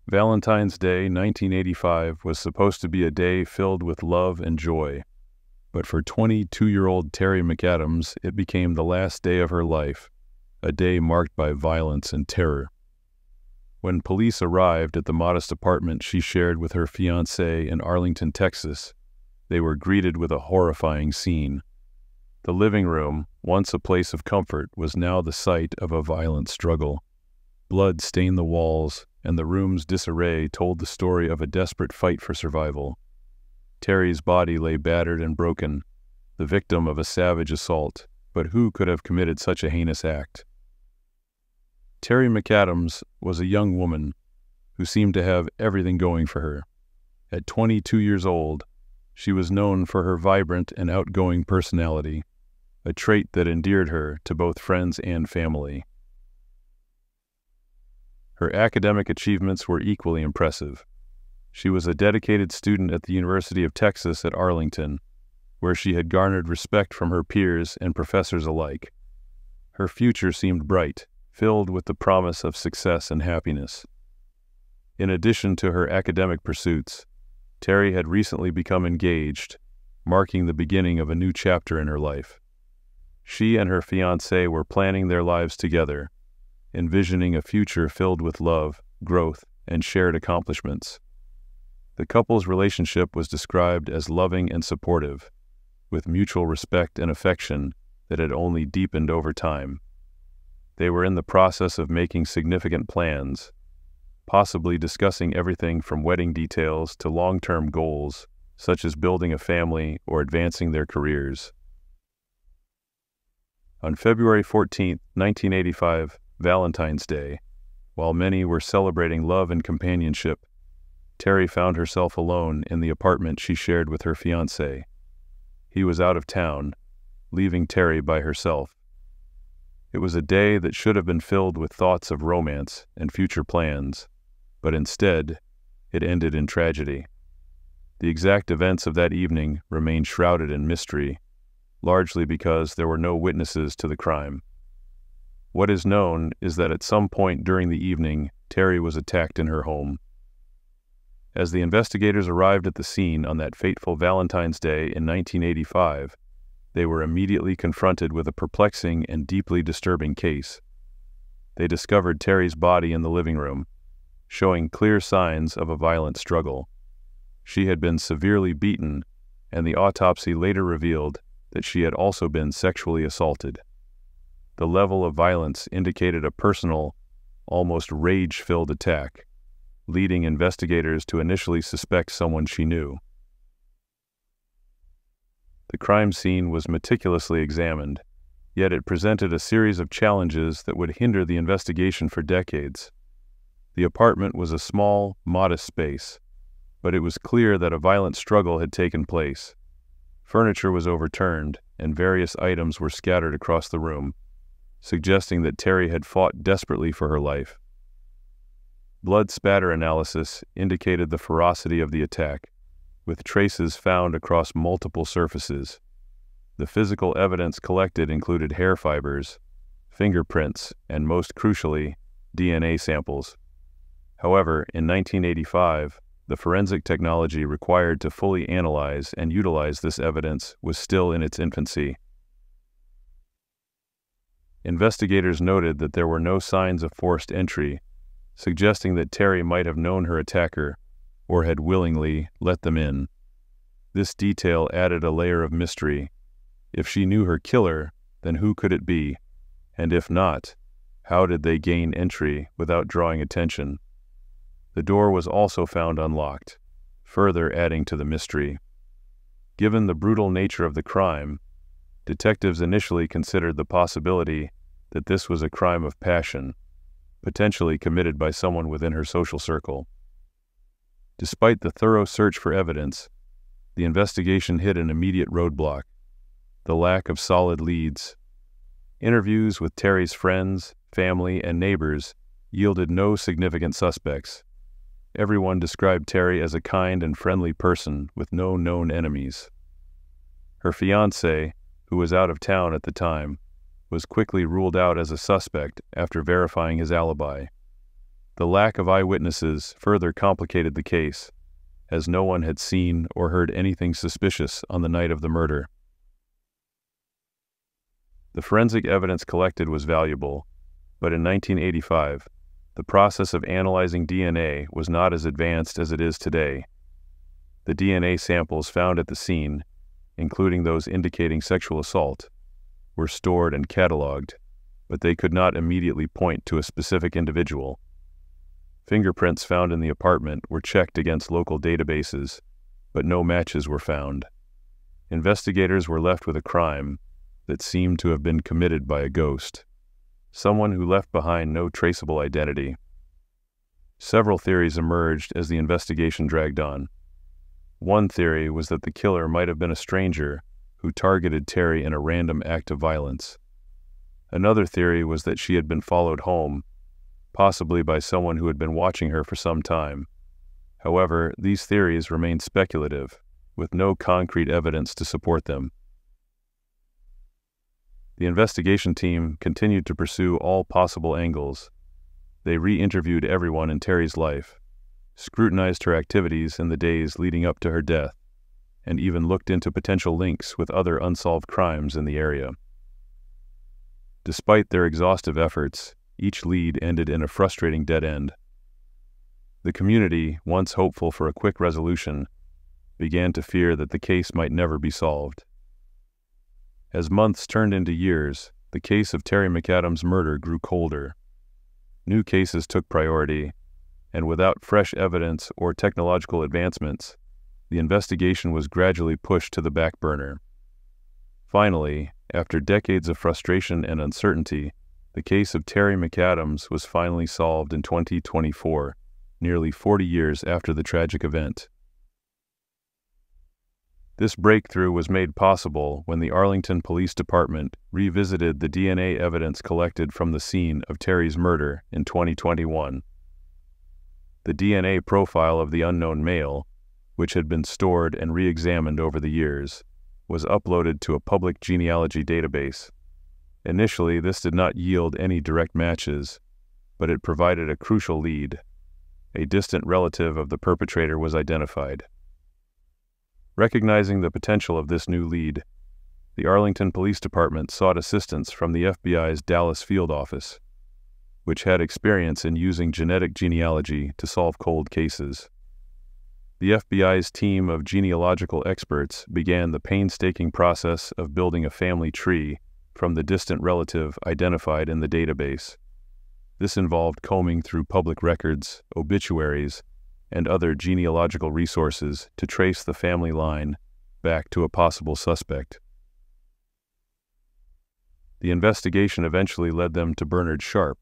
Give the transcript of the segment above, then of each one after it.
Valentine's Day 1985 was supposed to be a day filled with love and joy, but for 22-year-old Terry McAdams, it became the last day of her life, a day marked by violence and terror. When police arrived at the modest apartment she shared with her fiancé in Arlington, Texas, they were greeted with a horrifying scene. The living room, once a place of comfort, was now the site of a violent struggle. Blood stained the walls, and the room's disarray told the story of a desperate fight for survival. Terry's body lay battered and broken, the victim of a savage assault, but who could have committed such a heinous act? Terry McAdams was a young woman who seemed to have everything going for her. At 22 years old, she was known for her vibrant and outgoing personality, a trait that endeared her to both friends and family. Her academic achievements were equally impressive. She was a dedicated student at the University of Texas at Arlington, where she had garnered respect from her peers and professors alike. Her future seemed bright, filled with the promise of success and happiness. In addition to her academic pursuits, Terry had recently become engaged, marking the beginning of a new chapter in her life. She and her fiancé were planning their lives together, envisioning a future filled with love, growth, and shared accomplishments. The couple's relationship was described as loving and supportive, with mutual respect and affection that had only deepened over time. They were in the process of making significant plans, possibly discussing everything from wedding details to long-term goals, such as building a family or advancing their careers. On February 14, 1985, Valentine's Day, while many were celebrating love and companionship, Terry found herself alone in the apartment she shared with her fiancé. He was out of town, leaving Terry by herself. It was a day that should have been filled with thoughts of romance and future plans, but instead, it ended in tragedy. The exact events of that evening remain shrouded in mystery, largely because there were no witnesses to the crime. What is known is that at some point during the evening, Terry was attacked in her home. As the investigators arrived at the scene on that fateful Valentine's Day in 1985, they were immediately confronted with a perplexing and deeply disturbing case. They discovered Terry's body in the living room, showing clear signs of a violent struggle. She had been severely beaten, and the autopsy later revealed that she had also been sexually assaulted. The level of violence indicated a personal, almost rage-filled attack, leading investigators to initially suspect someone she knew. The crime scene was meticulously examined, yet it presented a series of challenges that would hinder the investigation for decades. The apartment was a small, modest space, but it was clear that a violent struggle had taken place. Furniture was overturned, and various items were scattered across the room, suggesting that Terry had fought desperately for her life. Blood spatter analysis indicated the ferocity of the attack, with traces found across multiple surfaces. The physical evidence collected included hair fibers, fingerprints, and most crucially, DNA samples. However, in 1985, the forensic technology required to fully analyze and utilize this evidence was still in its infancy. Investigators noted that there were no signs of forced entry, suggesting that Terry might have known her attacker or had willingly let them in. This detail added a layer of mystery. If she knew her killer, then who could it be? And if not, how did they gain entry without drawing attention? The door was also found unlocked, further adding to the mystery. Given the brutal nature of the crime, detectives initially considered the possibility that this was a crime of passion, potentially committed by someone within her social circle. Despite the thorough search for evidence, the investigation hit an immediate roadblock: the lack of solid leads. Interviews with Terry's friends, family, and neighbors yielded no significant suspects. Everyone described Terry as a kind and friendly person with no known enemies. Her fiancé, who was out of town at the time, was quickly ruled out as a suspect after verifying his alibi. The lack of eyewitnesses further complicated the case, as no one had seen or heard anything suspicious on the night of the murder. The forensic evidence collected was valuable, but in 1985, the process of analyzing DNA was not as advanced as it is today. The DNA samples found at the scene, including those indicating sexual assault, were stored and cataloged, but they could not immediately point to a specific individual. Fingerprints found in the apartment were checked against local databases, but no matches were found. Investigators were left with a crime that seemed to have been committed by a ghost, someone who left behind no traceable identity. Several theories emerged as the investigation dragged on. One theory was that the killer might have been a stranger who targeted Terry in a random act of violence. Another theory was that she had been followed home, possibly by someone who had been watching her for some time. However, these theories remained speculative, with no concrete evidence to support them. The investigation team continued to pursue all possible angles. They re-interviewed everyone in Terry's life, scrutinized her activities in the days leading up to her death, and even looked into potential links with other unsolved crimes in the area. Despite their exhaustive efforts, each lead ended in a frustrating dead end. The community, once hopeful for a quick resolution, began to fear that the case might never be solved. As months turned into years, the case of Terry McAdams' murder grew colder. New cases took priority, and without fresh evidence or technological advancements, the investigation was gradually pushed to the back burner. Finally, after decades of frustration and uncertainty, the case of Terry McAdams was finally solved in 2024, nearly 40 years after the tragic event. This breakthrough was made possible when the Arlington Police Department revisited the DNA evidence collected from the scene of Terry's murder in 2021. The DNA profile of the unknown male, which had been stored and re-examined over the years, was uploaded to a public genealogy database. Initially, this did not yield any direct matches, but it provided a crucial lead. A distant relative of the perpetrator was identified. Recognizing the potential of this new lead, the Arlington Police Department sought assistance from the FBI's Dallas field office, which had experience in using genetic genealogy to solve cold cases. The FBI's team of genealogical experts began the painstaking process of building a family tree from the distant relative identified in the database. This involved combing through public records, obituaries, and other genealogical resources to trace the family line back to a possible suspect. The investigation eventually led them to Bernard Sharp,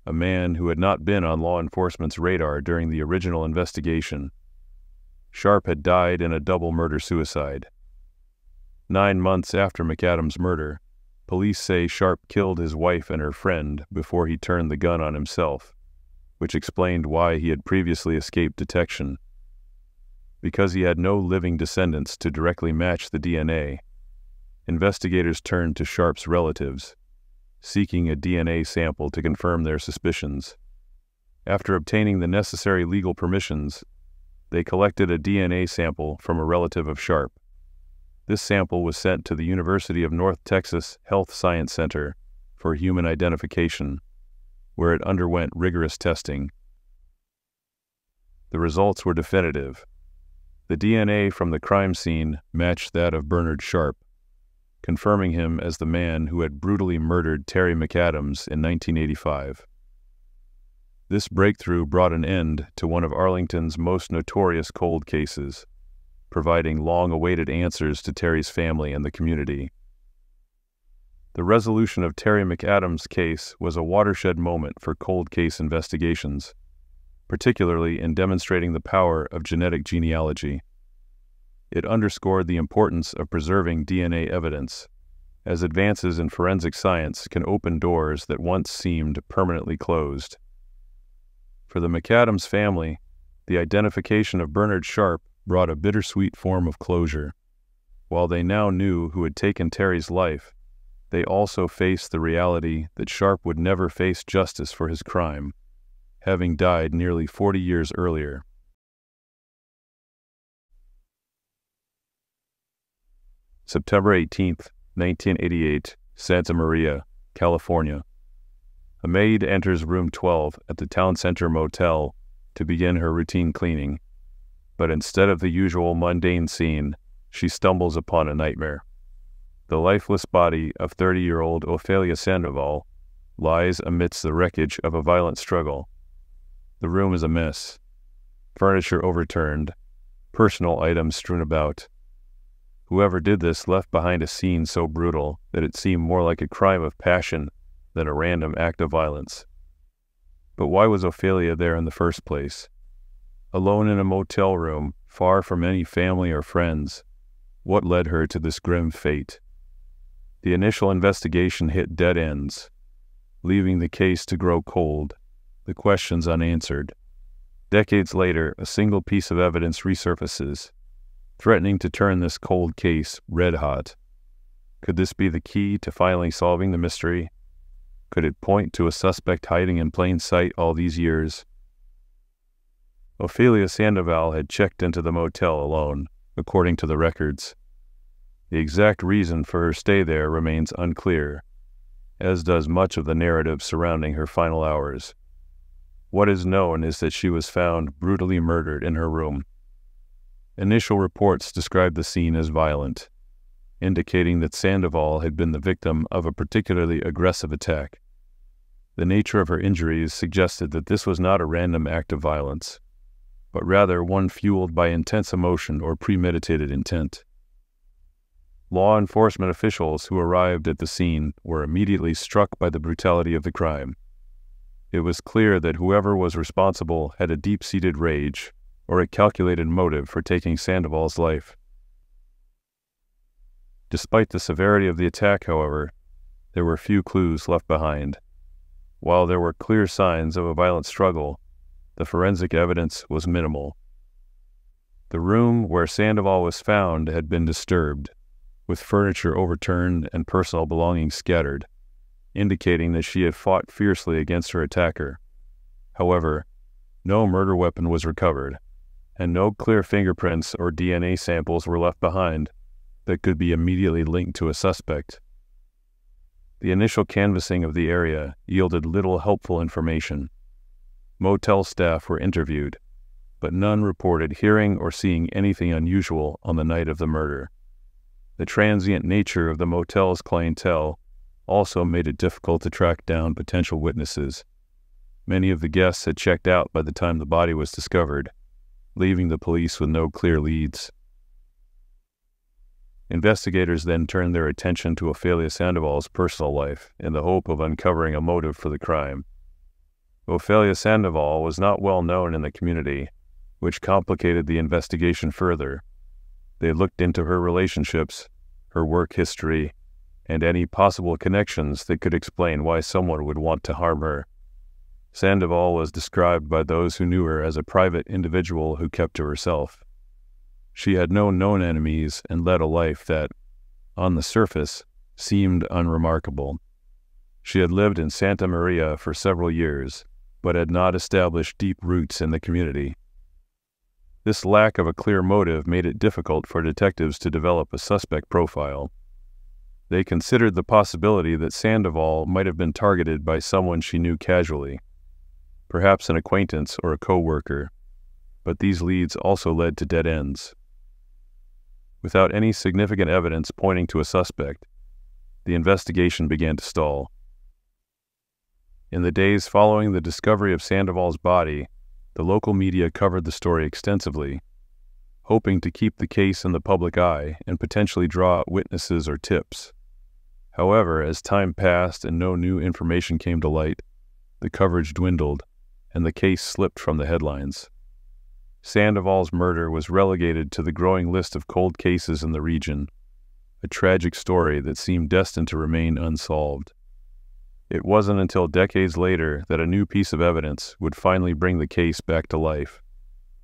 a man who had not been on law enforcement's radar during the original investigation. Sharp had died in a double murder-suicide. 9 months after McAdams' murder, police say Sharp killed his wife and her friend before he turned the gun on himself, which explained why he had previously escaped detection. Because he had no living descendants to directly match the DNA, investigators turned to Sharp's relatives, seeking a DNA sample to confirm their suspicions. After obtaining the necessary legal permissions, they collected a DNA sample from a relative of Sharp. This sample was sent to the University of North Texas Health Science Center for human identification, where it underwent rigorous testing. The results were definitive. The DNA from the crime scene matched that of Bernard Sharp, confirming him as the man who had brutally murdered Terry McAdams in 1985. This breakthrough brought an end to one of Arlington's most notorious cold cases, providing long-awaited answers to Terry's family and the community. The resolution of Terry McAdams' case was a watershed moment for cold case investigations, particularly in demonstrating the power of genetic genealogy. It underscored the importance of preserving DNA evidence, as advances in forensic science can open doors that once seemed permanently closed. For the McAdams family, the identification of Bernard Sharp brought a bittersweet form of closure. While they now knew who had taken Terry's life, they also faced the reality that Sharp would never face justice for his crime. having died nearly 40 years earlier. September 18, 1988, Santa Maria, California. A maid enters room 12 at the Town Center Motel to begin her routine cleaning, but instead of the usual mundane scene, she stumbles upon a nightmare. The lifeless body of 30-year-old Ofelia Sandoval lies amidst the wreckage of a violent struggle. The room is a mess, furniture overturned, personal items strewn about. Whoever did this left behind a scene so brutal that it seemed more like a crime of passion than a random act of violence. But why was Ofelia there in the first place? Alone in a motel room, far from any family or friends, what led her to this grim fate? The initial investigation hit dead ends, leaving the case to grow cold, the questions unanswered. Decades later, a single piece of evidence resurfaces, threatening to turn this cold case red-hot. Could this be the key to finally solving the mystery? Could it point to a suspect hiding in plain sight all these years? Ofelia Sandoval had checked into the motel alone, according to the records. The exact reason for her stay there remains unclear, as does much of the narrative surrounding her final hours. What is known is that she was found brutally murdered in her room. Initial reports describe the scene as violent, indicating that Sandoval had been the victim of a particularly aggressive attack. The nature of her injuries suggested that this was not a random act of violence, but rather one fueled by intense emotion or premeditated intent. Law enforcement officials who arrived at the scene were immediately struck by the brutality of the crime. It was clear that whoever was responsible had a deep-seated rage or a calculated motive for taking Sandoval's life. Despite the severity of the attack, however, there were few clues left behind. While there were clear signs of a violent struggle, the forensic evidence was minimal. The room where Sandoval was found had been disturbed, with furniture overturned and personal belongings scattered, indicating that she had fought fiercely against her attacker. However, no murder weapon was recovered, and no clear fingerprints or DNA samples were left behind that could be immediately linked to a suspect. The initial canvassing of the area yielded little helpful information. Motel staff were interviewed, but none reported hearing or seeing anything unusual on the night of the murder. The transient nature of the motel's clientele also made it difficult to track down potential witnesses. Many of the guests had checked out by the time the body was discovered, leaving the police with no clear leads. Investigators then turned their attention to Ofelia Sandoval's personal life in the hope of uncovering a motive for the crime. Ofelia Sandoval was not well known in the community, which complicated the investigation further. They looked into her relationships, her work history, and any possible connections that could explain why someone would want to harm her. Sandoval was described by those who knew her as a private individual who kept to herself. She had no known enemies and led a life that, on the surface, seemed unremarkable. She had lived in Santa Maria for several years, but had not established deep roots in the community. This lack of a clear motive made it difficult for detectives to develop a suspect profile. They considered the possibility that Sandoval might have been targeted by someone she knew casually, perhaps an acquaintance or a co-worker, but these leads also led to dead ends. Without any significant evidence pointing to a suspect, the investigation began to stall. In the days following the discovery of Sandoval's body, the local media covered the story extensively, hoping to keep the case in the public eye and potentially draw out witnesses or tips. However, as time passed and no new information came to light, the coverage dwindled and the case slipped from the headlines. Sandoval's murder was relegated to the growing list of cold cases in the region, a tragic story that seemed destined to remain unsolved. It wasn't until decades later that a new piece of evidence would finally bring the case back to life,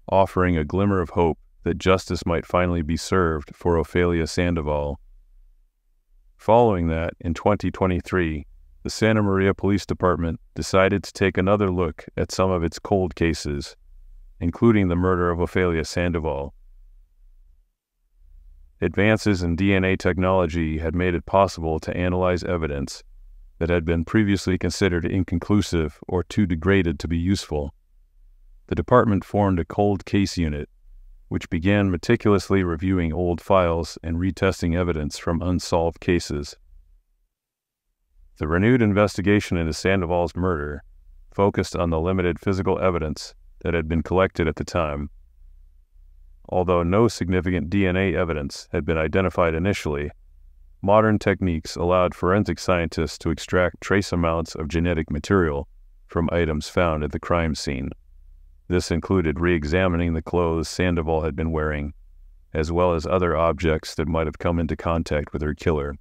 offering a glimmer of hope that justice might finally be served for Ofelia Sandoval. Following that, in 2023, the Santa Maria Police Department decided to take another look at some of its cold cases, including the murder of Ofelia Sandoval. Advances in DNA technology had made it possible to analyze evidence that had been previously considered inconclusive or too degraded to be useful. The department formed a cold case unit, which began meticulously reviewing old files and retesting evidence from unsolved cases. The renewed investigation into Sandoval's murder focused on the limited physical evidence that had been collected at the time. Although no significant DNA evidence had been identified initially, modern techniques allowed forensic scientists to extract trace amounts of genetic material from items found at the crime scene. This included re-examining the clothes Sandoval had been wearing, as well as other objects that might have come into contact with her killer.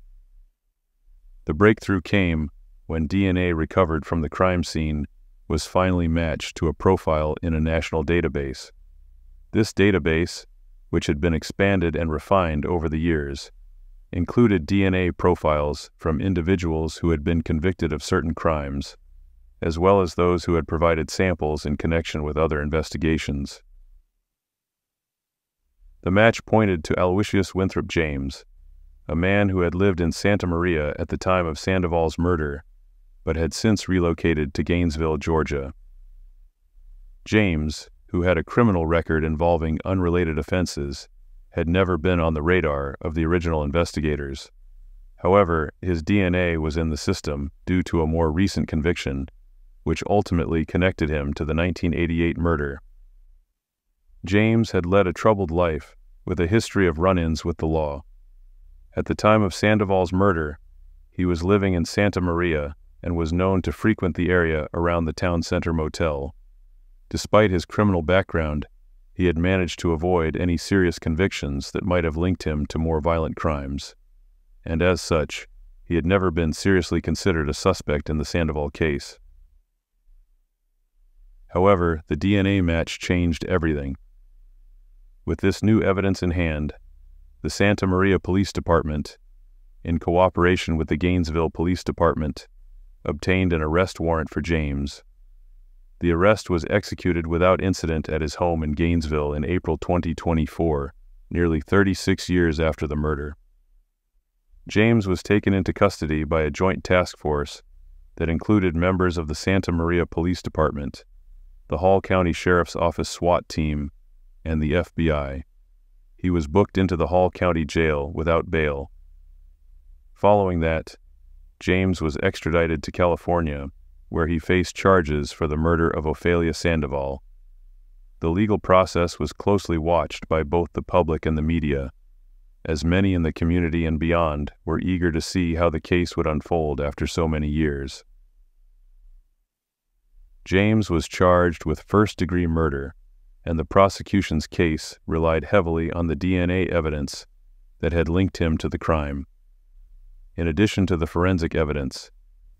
The breakthrough came when DNA recovered from the crime scene was finally matched to a profile in a national database. This database, which had been expanded and refined over the years, included DNA profiles from individuals who had been convicted of certain crimes, as well as those who had provided samples in connection with other investigations. The match pointed to Aloysius Winthrop James, a man who had lived in Santa Maria at the time of Sandoval's murder, but had since relocated to Gainesville, Georgia. James, who had a criminal record involving unrelated offenses, had never been on the radar of the original investigators. However, his DNA was in the system due to a more recent conviction, which ultimately connected him to the 1988 murder. James had led a troubled life with a history of run-ins with the law. At the time of Sandoval's murder, he was living in Santa Maria and was known to frequent the area around the town center motel. Despite his criminal background, he had managed to avoid any serious convictions that might have linked him to more violent crimes, and as such, he had never been seriously considered a suspect in the Sandoval case. However, the DNA match changed everything. With this new evidence in hand, the Santa Maria Police Department, in cooperation with the Gainesville Police Department, obtained an arrest warrant for James. The arrest was executed without incident at his home in Gainesville in April 2024, nearly 36 years after the murder. James was taken into custody by a joint task force that included members of the Santa Maria Police Department, the Hall County Sheriff's Office SWAT team, and the FBI. He was booked into the Hall County Jail without bail. Following that, James was extradited to California, where he faced charges for the murder of Ofelia Sandoval. The legal process was closely watched by both the public and the media, as many in the community and beyond were eager to see how the case would unfold after so many years. James was charged with first-degree murder, and the prosecution's case relied heavily on the DNA evidence that had linked him to the crime. In addition to the forensic evidence,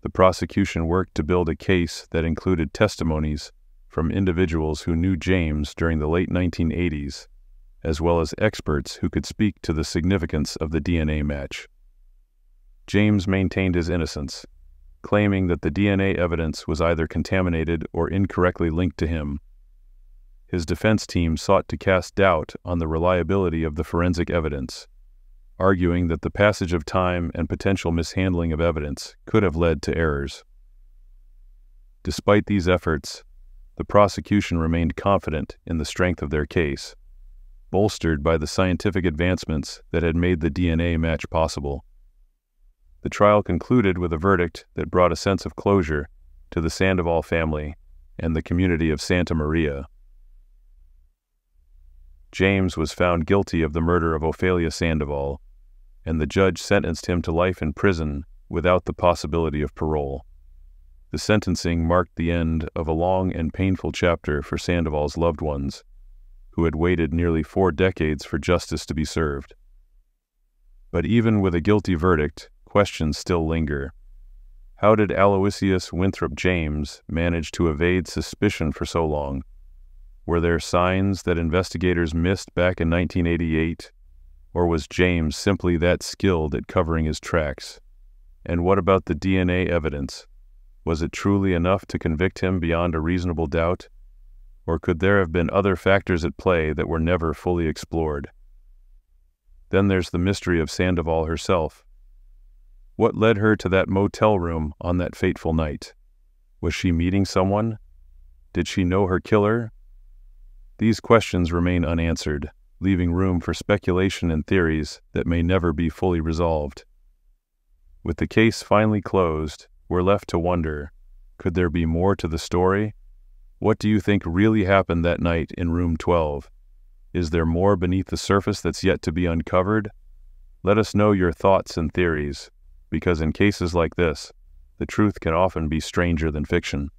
the prosecution worked to build a case that included testimonies from individuals who knew James during the late 1980s, as well as experts who could speak to the significance of the DNA match. James maintained his innocence, claiming that the DNA evidence was either contaminated or incorrectly linked to him. His defense team sought to cast doubt on the reliability of the forensic evidence, arguing that the passage of time and potential mishandling of evidence could have led to errors. Despite these efforts, the prosecution remained confident in the strength of their case, bolstered by the scientific advancements that had made the DNA match possible. The trial concluded with a verdict that brought a sense of closure to the Sandoval family and the community of Santa Maria. James was found guilty of the murder of Ofelia Sandoval, and the judge sentenced him to life in prison without the possibility of parole. The sentencing marked the end of a long and painful chapter for Sandoval's loved ones, who had waited nearly 4 decades for justice to be served. But even with a guilty verdict, questions still linger. How did Aloysius Winthrop James manage to evade suspicion for so long? Were there signs that investigators missed back in 1988, or was James simply that skilled at covering his tracks? And what about the DNA evidence? Was it truly enough to convict him beyond a reasonable doubt? Or could there have been other factors at play that were never fully explored? Then there's the mystery of Sandoval herself. What led her to that motel room on that fateful night? Was she meeting someone? Did she know her killer? These questions remain unanswered, leaving room for speculation and theories that may never be fully resolved. With the case finally closed, we're left to wonder, could there be more to the story? What do you think really happened that night in room 12? Is there more beneath the surface that's yet to be uncovered? Let us know your thoughts and theories, because in cases like this, the truth can often be stranger than fiction.